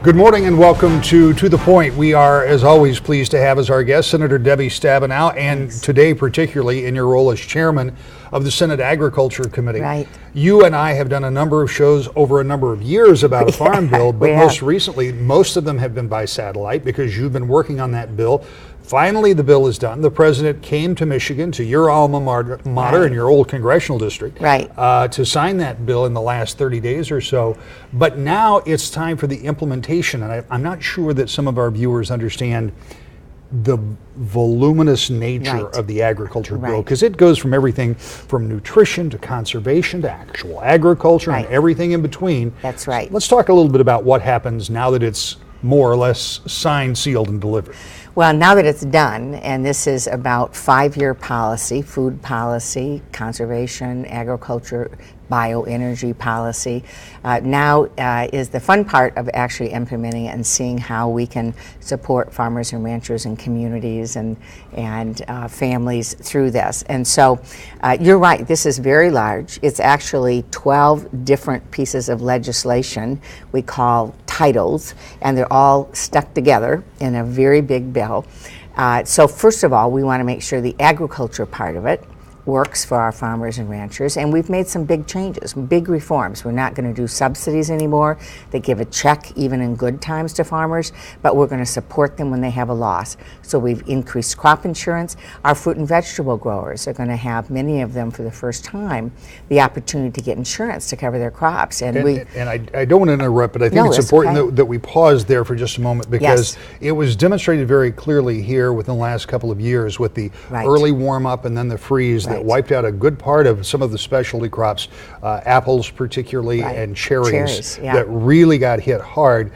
Good morning and welcome to the Point. We are, as always, pleased to have as our guest Senator Debbie Stabenow, and today particularly in your role as chairman of the Senate Agriculture Committee. Right. You and I have done a number of shows over a number of years about a farm bill, but most recently, most of them have been by satellite because you've been working on that bill. Finally, the bill is done. The president came to Michigan, to your alma mater in your old congressional district, to sign that bill in the last 30 days or so. But now it's time for the implementation, and I'm not sure that some of our viewers understand the voluminous nature of the agriculture bill, because it goes from everything from nutrition to conservation to actual agriculture and everything in between. That's right. Let's talk a little bit about what happens now that it's more or less signed, sealed, and delivered. Well, now that it's done, and this is about 5-year policy, food policy, conservation, agriculture, bioenergy policy. Now is the fun part of actually implementing it and seeing how we can support farmers and ranchers and communities and families through this. And so you're right, this is very large. It's actually 12 different pieces of legislation we call titles, and they're all stuck together in a very big bill. So first of all, we want to make sure the agriculture part of it works for our farmers and ranchers, and we've made some big changes, big reforms. We're not going to do subsidies anymore that give a check even in good times to farmers, but we're going to support them when they have a loss. So we've increased crop insurance. Our fruit and vegetable growers are going to have, many of them for the first time, the opportunity to get insurance to cover their crops. And I don't want to interrupt, but I think it's important that we pause there for just a moment, because it was demonstrated very clearly here within the last couple of years with the early warm-up and then the freeze that wiped out a good part of some of the specialty crops, apples particularly, and cherries that really got hit hard.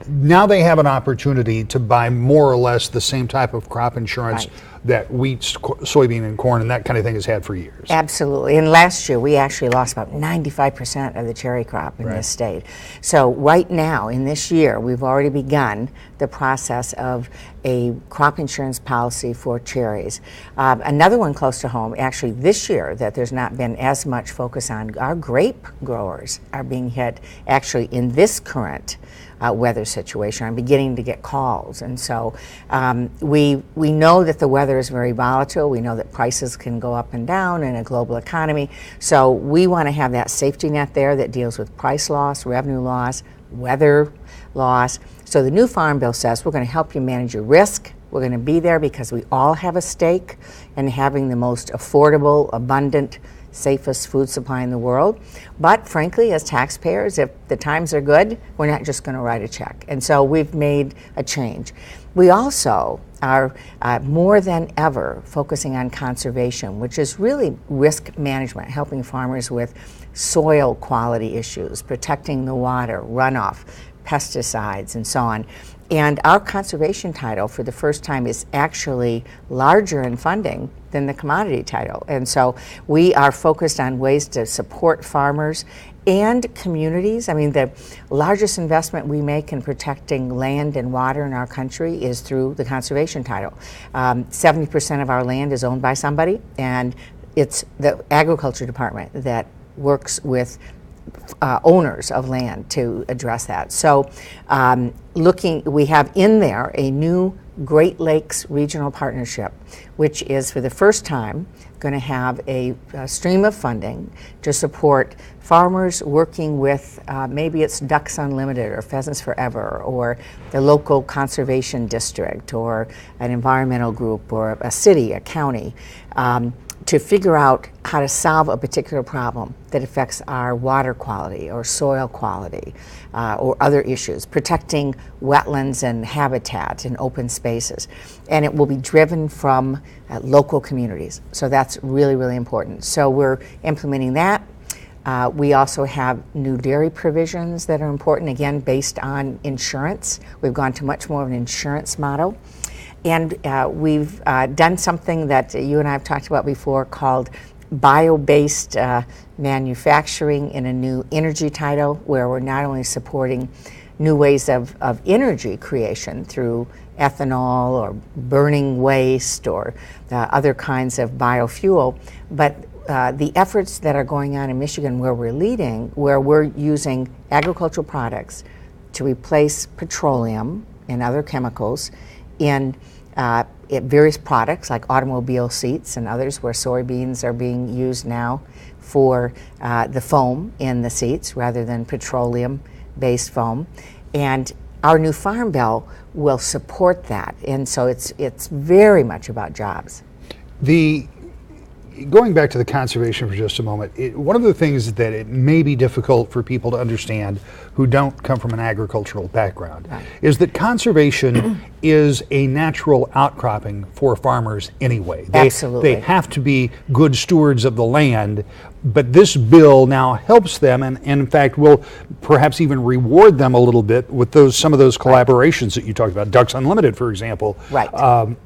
Now they have an opportunity to buy more or less the same type of crop insurance that wheat, soybean, and corn and that kind of thing has had for years. Absolutely. And last year we actually lost about 95% of the cherry crop in this state. So right now in this year we've already begun the process of a crop insurance policy for cherries. Another one close to home, actually this year, that there's not been as much focus on, our grape growers are being hit actually in this current weather situation. I'm beginning to get calls, and so we know that the weather is very volatile. We know that prices can go up and down in a global economy, so we want to have that safety net there that deals with price loss, revenue loss, weather loss. So the new Farm Bill says we're going to help you manage your risk. We're going to be there because we all have a stake in having the most affordable, abundant, safest food supply in the world. But frankly, as taxpayers, if the times are good, we're not just going to write a check. And so we've made a change. We also are more than ever focusing on conservation, which is really risk management, helping farmers with soil quality issues, protecting the water, runoff, pesticides, and so on. And our conservation title for the first time is actually larger in funding than the commodity title. And so we are focused on ways to support farmers and communities. I mean, the largest investment we make in protecting land and water in our country is through the conservation title. 70% of our land is owned by somebody, and it's the agriculture department that works with owners of land to address that. So we have in there a new Great Lakes Regional Partnership, which is for the first time going to have a stream of funding to support farmers working with maybe it's Ducks Unlimited or Pheasants Forever or the local conservation district or an environmental group or a city, a county, to figure out how to solve a particular problem that affects our water quality or soil quality or other issues, protecting wetlands and habitat and open spaces. And it will be driven from local communities. So that's really, really important. So we're implementing that. We also have new dairy provisions that are important, again, based on insurance. We've gone to much more of an insurance model. And we've done something that you and I have talked about before called bio-based manufacturing in a new energy title, where we're not only supporting new ways of energy creation through ethanol or burning waste or other kinds of biofuel, but the efforts that are going on in Michigan where we're leading, where we're using agricultural products to replace petroleum and other chemicals in various products like automobile seats and others, where soybeans are being used now for the foam in the seats rather than petroleum-based foam. And our new Farm Bill will support that. And so it's very much about jobs. Going back to the conservation for just a moment, one of the things that it may be difficult for people to understand who don't come from an agricultural background is that conservation is a natural outcropping for farmers anyway. Absolutely. They have to be good stewards of the land, but this bill now helps them and in fact will perhaps even reward them a little bit with some of those collaborations that you talked about. Ducks Unlimited, for example,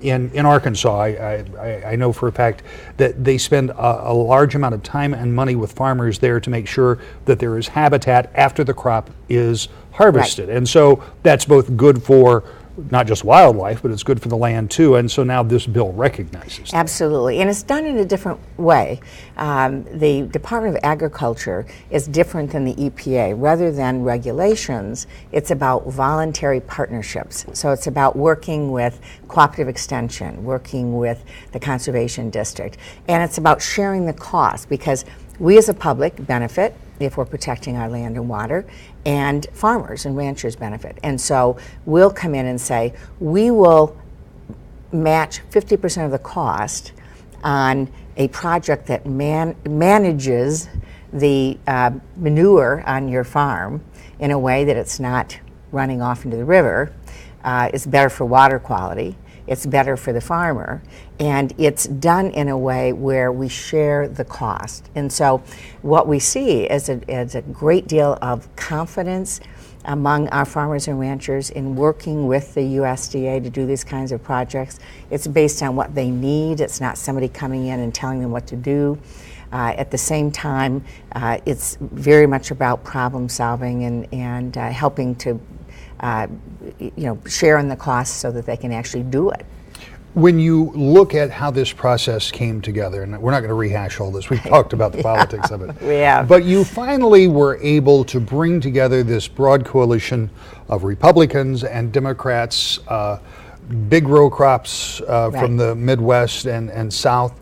in Arkansas. I know for a fact that they spend a large amount of time and money with farmers there to make sure that there is habitat after the crop is harvested. And so that's both good for not just wildlife, but it's good for the land too. And so now this bill recognizes that. Absolutely. And it's done in a different way. The Department of Agriculture is different than the EPA. Rather than regulations, it's about voluntary partnerships. So it's about working with cooperative extension, working with the conservation district. And it's about sharing the cost, because we as a public benefit if we're protecting our land and water, and farmers and ranchers benefit. And so we'll come in and say, we will match 50% of the cost on a project that manages the manure on your farm in a way that it's not running off into the river. It's better for water quality. It's better for the farmer, and it's done in a way where we share the cost. And so what we see is a great deal of confidence among our farmers and ranchers in working with the USDA to do these kinds of projects. It's based on what they need. It's not somebody coming in and telling them what to do. At the same time, it's very much about problem solving and helping to share in the costs so that they can actually do it. When you look at how this process came together, and we're not going to rehash all this, we've talked about the politics of it. Yeah. But you finally were able to bring together this broad coalition of Republicans and Democrats, big row crops from the Midwest and South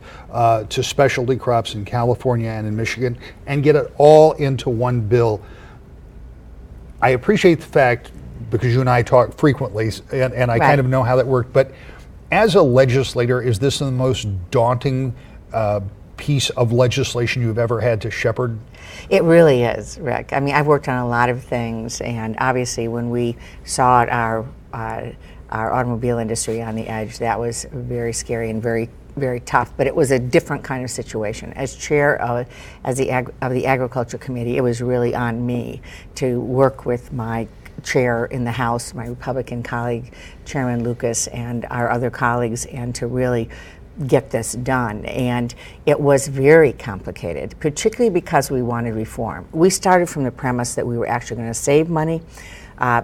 to specialty crops in California and in Michigan, and get it all into one bill. I appreciate the fact, because you and I talk frequently, and I kind of know how that worked, but as a legislator, is this the most daunting piece of legislation you've ever had to shepherd? It really is, Rick. I mean, I've worked on a lot of things, and obviously when we saw our automobile industry on the edge, that was very scary and very, very tough, but it was a different kind of situation. As chair of the Agriculture Committee, it was really on me to work with my chair in the House, my Republican colleague, Chairman Lucas, and our other colleagues, and to really get this done. And it was very complicated, particularly because we wanted reform. We started from the premise that we were actually going to save money.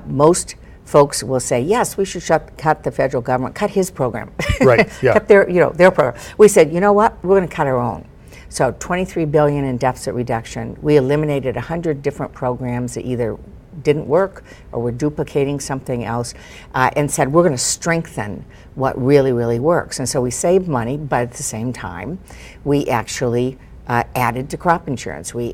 Most folks will say, yes, we should cut the federal government, cut his program. Right, yeah. Cut their program. We said, you know what, we're going to cut our own. So $23 billion in deficit reduction. We eliminated 100 different programs that either didn't work or were duplicating something else, and said we're going to strengthen what really, really works. And so we saved money, but at the same time, we actually added to crop insurance. We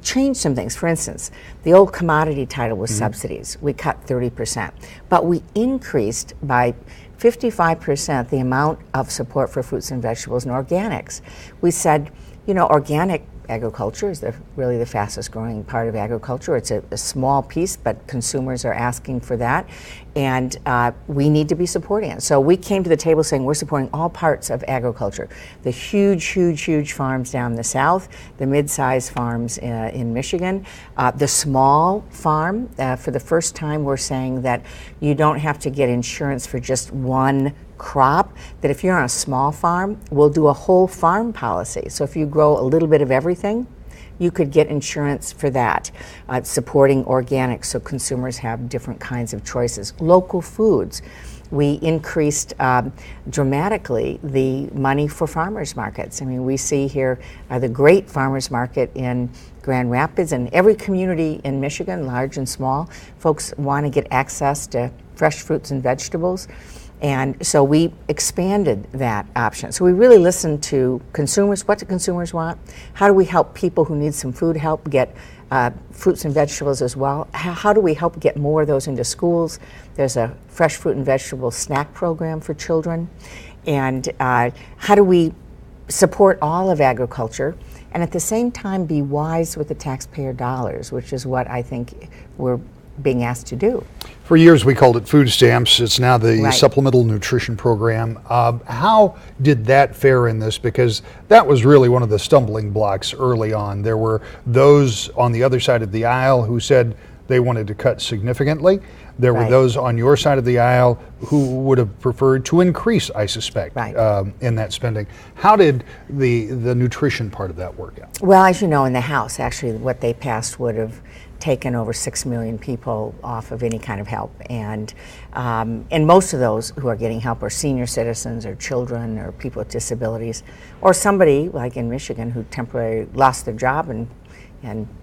changed some things. For instance, the old commodity title was subsidies. We cut 30%, but we increased by 55% the amount of support for fruits and vegetables and organics. We said, organic agriculture is really the fastest growing part of agriculture. It's a small piece, but consumers are asking for that, and we need to be supporting it. So we came to the table saying we're supporting all parts of agriculture. The huge, huge, huge farms down the south, the mid-sized farms in Michigan, the small farm. For the first time, we're saying that you don't have to get insurance for just one crop, that if you're on a small farm, we'll do a whole farm policy. So if you grow a little bit of everything, you could get insurance for that. Supporting organics so consumers have different kinds of choices. Local foods. we increased dramatically the money for farmers markets. I mean, we see here the great farmers market in Grand Rapids, and every community in Michigan, large and small, folks want to get access to fresh fruits and vegetables. And so we expanded that option. So we really listened to consumers. What do consumers want? How do we help people who need some food help get fruits and vegetables as well? How do we help get more of those into schools? There's a fresh fruit and vegetable snack program for children. And how do we support all of agriculture and at the same time be wise with the taxpayer dollars, which is what I think we're being asked to do. For years we called it food stamps. It's now the Right. Supplemental Nutrition Program. How did that fare in this? Because that was really one of the stumbling blocks early on. There were those on the other side of the aisle who said they wanted to cut significantly. There were Right. those on your side of the aisle who would have preferred to increase, I suspect, Right. in that spending. How did the nutrition part of that work out? Well, as you know, in the House, actually, what they passed would have taken over 6 million people off of any kind of help, and most of those who are getting help are senior citizens or children or people with disabilities, or somebody like in Michigan who temporarily lost their job and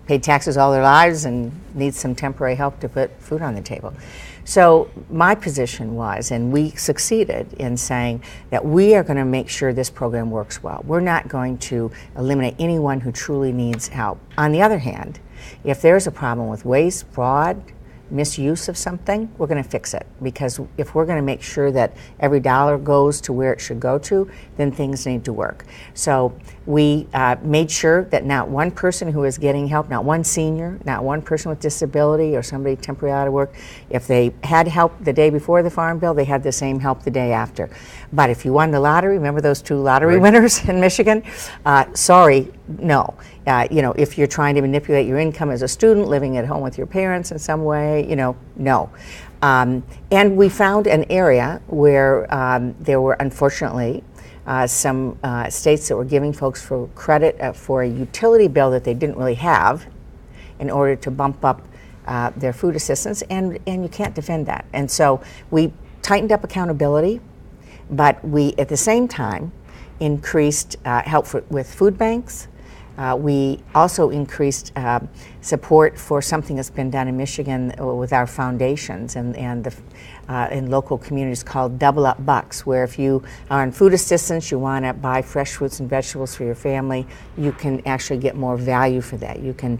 paid taxes all their lives and needs some temporary help to put food on the table. So my position was, and we succeeded in saying that we are going to make sure this program works well. We're not going to eliminate anyone who truly needs help. On the other hand, if there's a problem with waste, fraud, misuse of something, we're going to fix it. Because if we're going to make sure that every dollar goes to where it should go to, then things need to work. So we made sure that not one person who is getting help, not one senior, not one person with disability or somebody temporarily out of work, if they had help the day before the Farm Bill, they had the same help the day after. But if you won the lottery, remember those 2 lottery Right. winners in Michigan? Sorry, no. If you're trying to manipulate your income as a student, living at home with your parents in some way, no. And we found an area where there were, unfortunately, some states that were giving folks for credit for a utility bill that they didn't really have in order to bump up their food assistance, and you can't defend that. And so we tightened up accountability, but we, at the same time, increased help with food banks. We also increased support for something that's been done in Michigan with our foundations and in local communities called Double Up Bucks, where if you are on food assistance, you want to buy fresh fruits and vegetables for your family, you can actually get more value for that. You can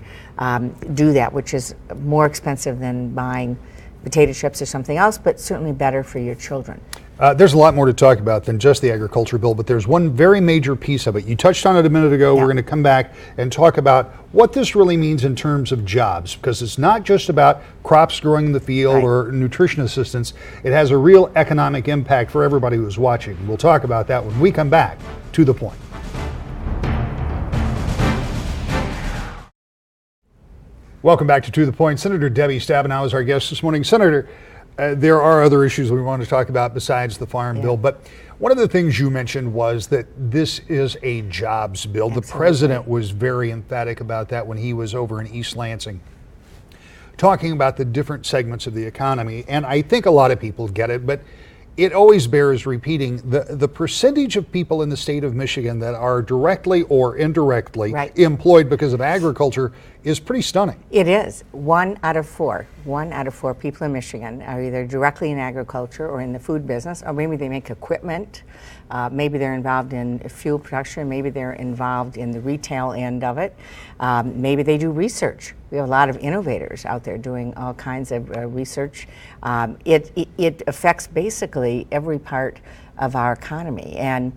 do that, which is more expensive than buying potato chips or something else, but certainly better for your children. There's a lot more to talk about than just the agriculture bill, but there's one very major piece of it. You touched on it a minute ago. Yeah. We're going to come back and talk about what this really means in terms of jobs, because it's not just about crops growing in the field Right. or nutrition assistance. It has a real economic impact for everybody who's watching. We'll talk about that when we come back to The Point. Welcome back to The Point. Senator Debbie Stabenow is our guest this morning. Senator, there are other issues we want to talk about besides the Farm Bill, but one of the things you mentioned was that this is a jobs bill. Absolutely. The president was very emphatic about that when he was over in East Lansing, talking about the different segments of the economy. And I think a lot of people get it, but it always bears repeating. The percentage of people in the state of Michigan that are directly or indirectly Right. employed because of agriculture is pretty stunning. It is. 1 out of 4. 1 out of 4 people in Michigan are either directly in agriculture or in the food business, or maybe they make equipment. Maybe they're involved in fuel production. Maybe they're involved in the retail end of it. Maybe they do research. We have a lot of innovators out there doing all kinds of research. It affects basically every part of our economy. And,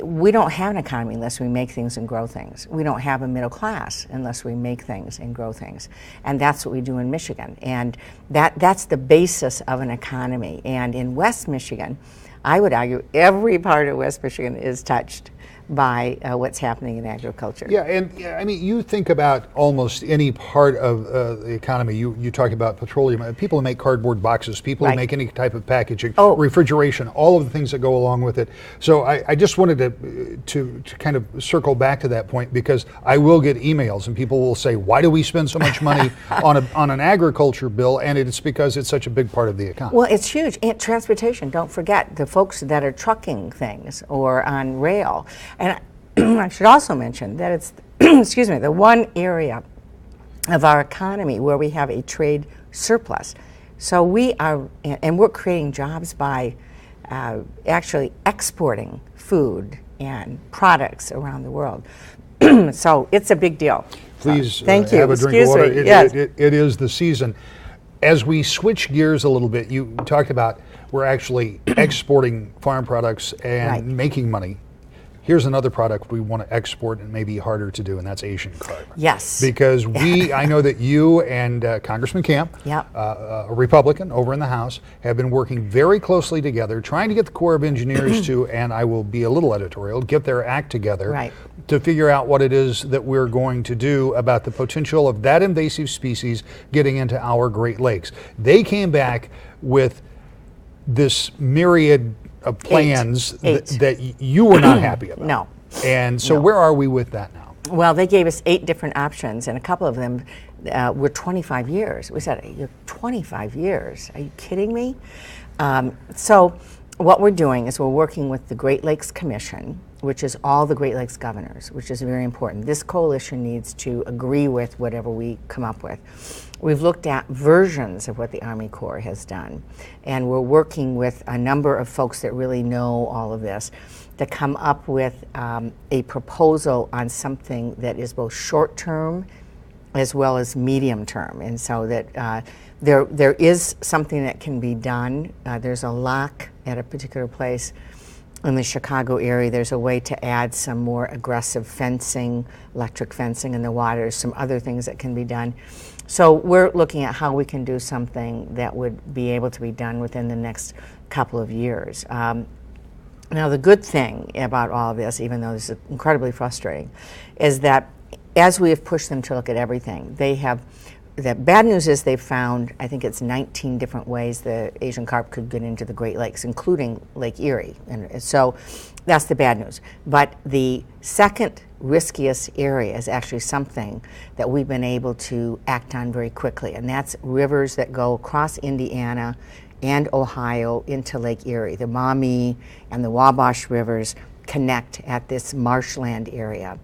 we don't have an economy unless we make things and grow things. We don't have a middle class unless we make things and grow things. And that's what we do in Michigan. And that's the basis of an economy. And in West Michigan, I would argue every part of West Michigan is touched by what's happening in agriculture. Yeah, and I mean, you think about almost any part of the economy. You talk about petroleum. People who make cardboard boxes, people who make any type of packaging, refrigeration, all of the things that go along with it. So I just wanted to kind of circle back to that point, because I will get emails and people will say, why do we spend so much money on an agriculture bill? And it's because it's such a big part of the economy. Well, it's huge. And transportation, don't forget the folks that are trucking things or on rail. And I should also mention that it's, excuse me, the one area of our economy where we have a trade surplus. So we are, and we're creating jobs by actually exporting food and products around the world. So it's a big deal. Please thank you. Have a drink of water. It is the season. As we switch gears a little bit, you talked about we're actually exporting farm products and making money. Here's another product we want to export and maybe harder to do, and that's Asian carp. Yes. Because I know that you and Congressman Camp, a Republican over in the House, have been working very closely together, trying to get the Corps of Engineers to, and I will be a little editorial, get their act together to figure out what it is that we're going to do about the potential of that invasive species getting into our Great Lakes. They came back with this myriad of plans that you were not happy about. No. And so where are we with that now? Well, they gave us 8 different options, and a couple of them were 25 years. We said, you're 25 years. Are you kidding me? So what we're doing is we're working with the Great Lakes Commission, which is all the Great Lakes governors, which is very important. This coalition needs to agree with whatever we come up with. We've looked at versions of what the Army Corps has done, and we're working with a number of folks that really know all of this to come up with a proposal on something that is both short-term as well as medium-term, and so that there is something that can be done. There's a lock at a particular place in the Chicago area. There's a way to add some more aggressive fencing, electric fencing in the water, some other things that can be done. So we're looking at how we can do something that would be able to be done within the next couple of years. Now, the good thing about all of this, even though this is incredibly frustrating, is that as we have pushed them to look at everything, the bad news is they've found, I think it's 19 different ways the Asian carp could get into the Great Lakes, including Lake Erie. And so that's the bad news. But the second riskiest area is actually something that we've been able to act on very quickly, and that's rivers that go across Indiana and Ohio into Lake Erie. The Maumee and the Wabash rivers connect at this marshland area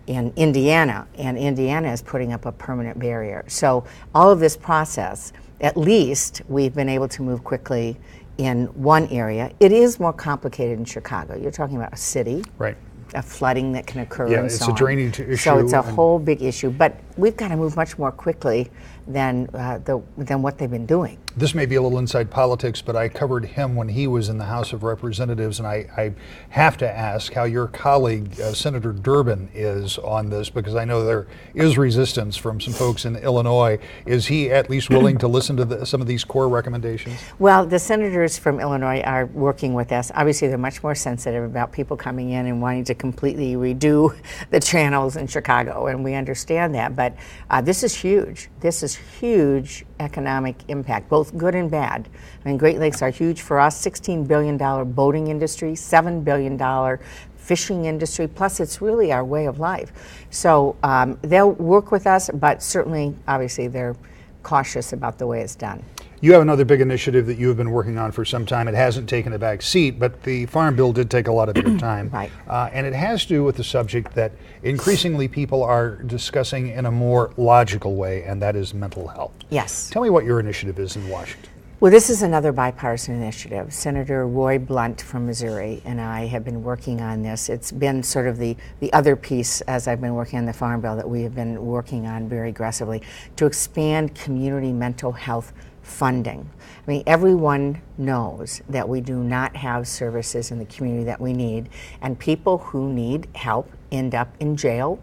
in Indiana, and Indiana is putting up a permanent barrier. So all of this process, at least we've been able to move quickly in one area. It is more complicated in Chicago. You're talking about a city. Right. A flooding that can occur and so on. It's a drainage issue. So it's a whole big issue, but we've got to move much more quickly than what they've been doing. This may be a little inside politics, but I covered him when he was in the House of Representatives, and I have to ask how your colleague, Senator Durbin, is on this, because I know there is resistance from some folks in Illinois. Is he at least willing to listen to some of these core recommendations? Well, the senators from Illinois are working with us. Obviously, they're much more sensitive about people coming in and wanting to completely redo the channels in Chicago, and we understand that, but this is huge. This is huge economic impact, both good and bad. I mean, Great Lakes are huge for us, $16 billion boating industry, $7 billion fishing industry, plus it's really our way of life. So they'll work with us, but certainly, obviously, they're cautious about the way it's done. You have another big initiative that you have been working on for some time. It hasn't taken a back seat, but the Farm Bill did take a lot of your time. Right. And it has to do with the subject that increasingly people are discussing in a more logical way, and that is mental health. Yes. Tell me what your initiative is in Washington. Well, this is another bipartisan initiative. Senator Roy Blunt from Missouri and I have been working on this. It's been sort of the other piece, as I've been working on the Farm Bill, that we have been working on very aggressively, to expand community mental health funding. I mean, everyone knows that we do not have services in the community that we need, and people who need help end up in jail,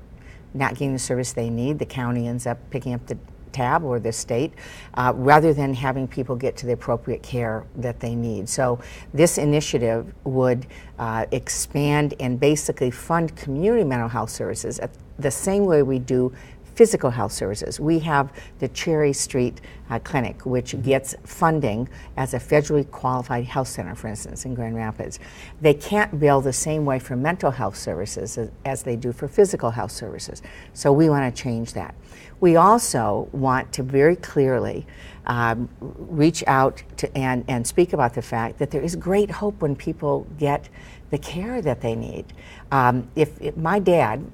not getting the service they need. The county ends up picking up the tab or the state, rather than having people get to the appropriate care that they need. So this initiative would expand and basically fund community mental health services at the same way we do physical health services. We have the Cherry Street Clinic, which gets funding as a federally qualified health center, for instance, in Grand Rapids. They can't bill the same way for mental health services as they do for physical health services. So we want to change that. We also want to very clearly reach out to and speak about the fact that there is great hope when people get the care that they need. If my dad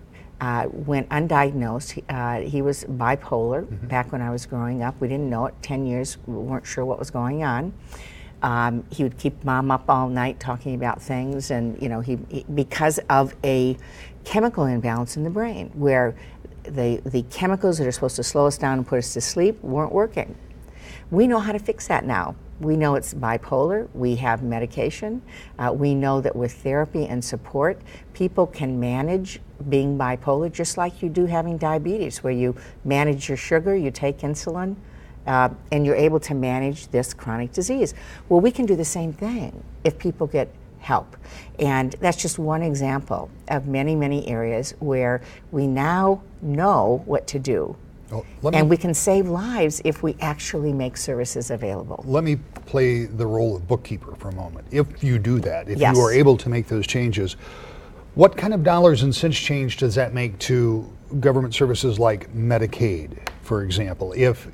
went undiagnosed. He was bipolar back when I was growing up. We didn't know it. 10 years, we weren't sure what was going on. He would keep mom up all night talking about things, and he because of a chemical imbalance in the brain, where the chemicals that are supposed to slow us down and put us to sleep weren't working. We know how to fix that now. We know it's bipolar. We have medication. We know that with therapy and support, people can manage being bipolar just like you do having diabetes, where you manage your sugar, you take insulin, and you're able to manage this chronic disease. Well, we can do the same thing if people get help. And that's just one example of many, many areas where we now know what to do. And we can save lives if we actually make services available. Let me play the role of bookkeeper for a moment. If you do that, if Yes. you are able to make those changes, what kind of dollars and cents change does that make to government services like Medicaid, for example? If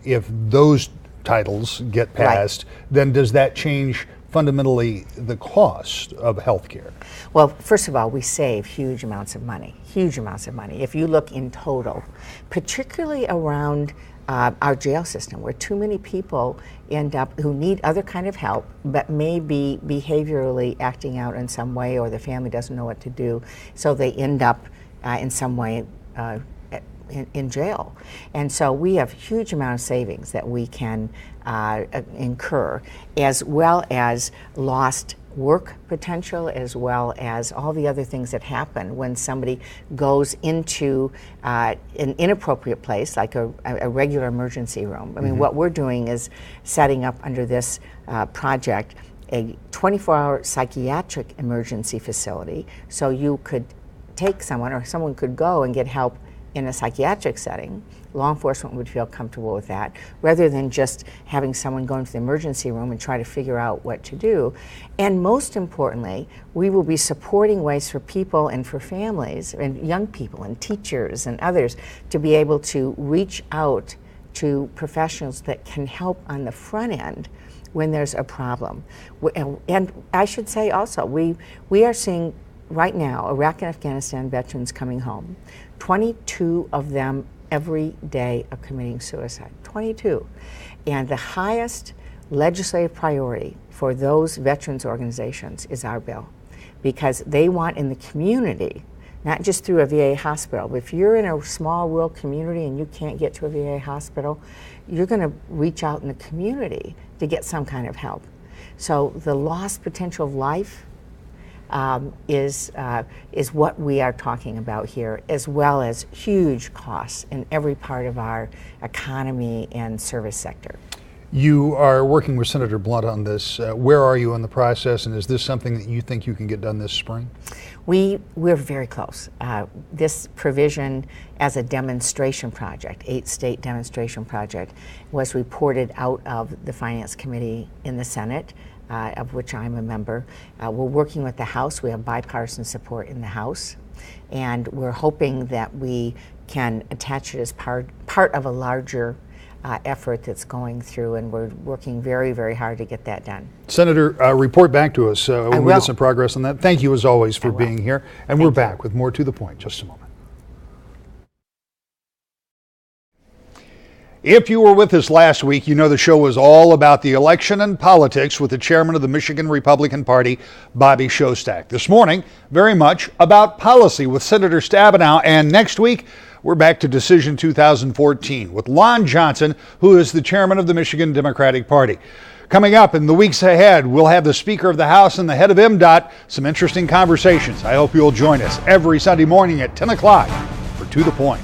those titles get passed, then does that change fundamentally the cost of health care? Well, first of all, we save huge amounts of money, huge amounts of money. If you look in total, particularly around our jail system, where too many people end up who need other kind of help, but may be behaviorally acting out in some way, or the family doesn't know what to do, so they end up in some way in jail. And so we have huge amount of savings that we can incur, as well as lost work potential, as well as all the other things that happen when somebody goes into an inappropriate place, like a regular emergency room. I mean, what we're doing is setting up under this project a 24-hour psychiatric emergency facility, so you could take someone, or someone could go and get help in a psychiatric setting. Law enforcement would feel comfortable with that, rather than just having someone go into the emergency room and try to figure out what to do. And most importantly, we will be supporting ways for people and for families and young people and teachers and others to be able to reach out to professionals that can help on the front end when there's a problem. And I should say also, we are seeing right now Iraq and Afghanistan veterans coming home. 22 of them every day are committing suicide. 22. And the highest legislative priority for those veterans organizations is our bill, because they want in the community, not just through a VA hospital, but if you're in a small rural community and you can't get to a VA hospital, you're going to reach out in the community to get some kind of help. So the lost potential of life is what we are talking about here, as well as huge costs in every part of our economy and service sector. You are working with Senator Blunt on this. Where are you in the process, and is this something that you think you can get done this spring? We're very close. This provision as a demonstration project, 8-state demonstration project, was reported out of the Finance Committee in the Senate, of which I'm a member. We're working with the House. We have bipartisan support in the House, and we're hoping that we can attach it as part of a larger effort that's going through, and we're working very, very hard to get that done. Senator, report back to us when we get some progress on that. Thank you as always for being here, and we're back with more To the Point in just a moment. If you were with us last week, you know the show was all about the election and politics with the chairman of the Michigan Republican Party, Bobby Shostak. This morning, very much about policy with Senator Stabenow, and next week, we're back to Decision 2014 with Lon Johnson, who is the chairman of the Michigan Democratic Party. Coming up in the weeks ahead, we'll have the Speaker of the House and the head of MDOT, some interesting conversations. I hope you'll join us every Sunday morning at 10 o'clock for To the Point.